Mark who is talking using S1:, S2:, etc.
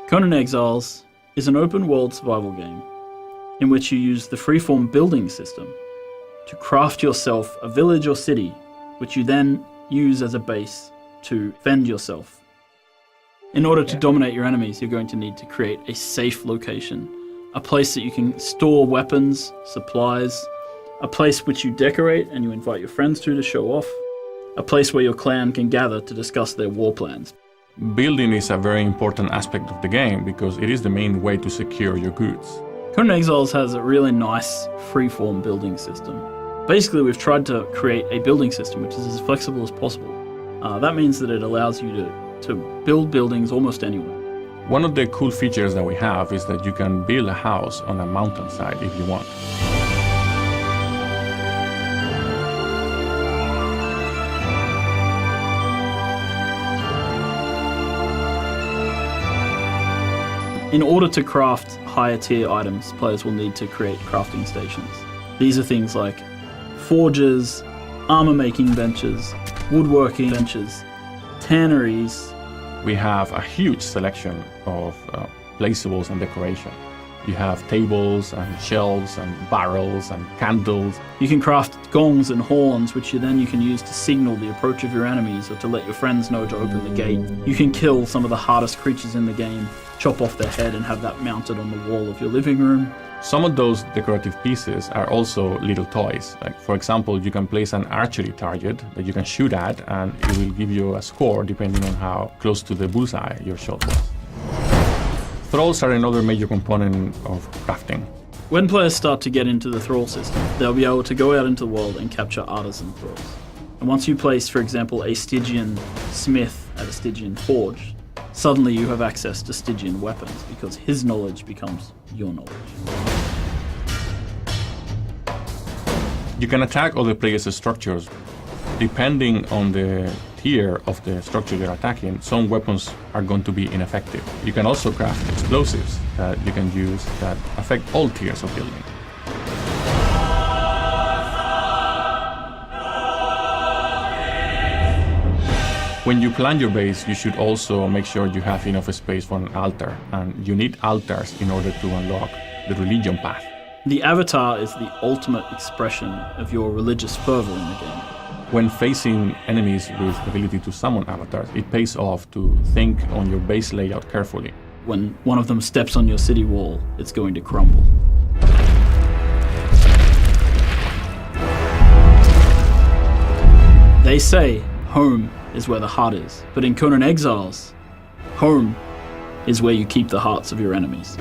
S1: Conan Exiles is an open-world survival game in which you use the freeform building system to craft yourself a village or city, which you then use as a base to fend yourself. In order to dominate your enemies, you're going to need to create a safe location, a place that you can store weapons, supplies, a place which you decorate and you invite your friends to show off, a place where your clan can gather to discuss their war plans.
S2: Building is a very important aspect of the game because it is the main way to secure your goods.
S1: Conan Exiles has a really nice freeform building system. Basically, we've tried to create a building system which is as flexible as possible. That means that it allows you to build buildings almost anywhere.
S2: One of the cool features that we have is that you can build a house on a mountainside if you want.
S1: In order to craft higher tier items, players will need to create crafting stations. These are things like forges, armor making benches, woodworking benches, tanneries.
S2: We have a huge selection of placeables and decoration. You have tables and shelves and barrels and candles.
S1: You can craft gongs and horns, which you can use to signal the approach of your enemies or to let your friends know to open the gate. You can kill some of the hardest creatures in the game, chop off their head and have that mounted on the wall of your living room.
S2: Some of those decorative pieces are also little toys. Like, for example, you can place an archery target that you can shoot at and it will give you a score depending on how close to the bullseye your shot was. Thralls are another major component of crafting.
S1: When players start to get into the thrall system, they'll be able to go out into the world and capture artisan thralls. And once you place, for example, a Stygian smith at a Stygian forge, suddenly you have access to Stygian weapons because his knowledge becomes your knowledge.
S2: You can attack other players' structures. Depending on the tier of the structure you're attacking, some weapons are going to be ineffective. You can also craft explosives that you can use that affect all tiers of building. When you plan your base, you should also make sure you have enough space for an altar, and you need altars in order to unlock the religion path.
S1: The avatar is the ultimate expression of your religious fervor in the game.
S2: When facing enemies with the ability to summon avatars, it pays off to think on your base layout carefully.
S1: When one of them steps on your city wall, it's going to crumble. They say home is where the heart is, but in Conan Exiles, home is where you keep the hearts of your enemies.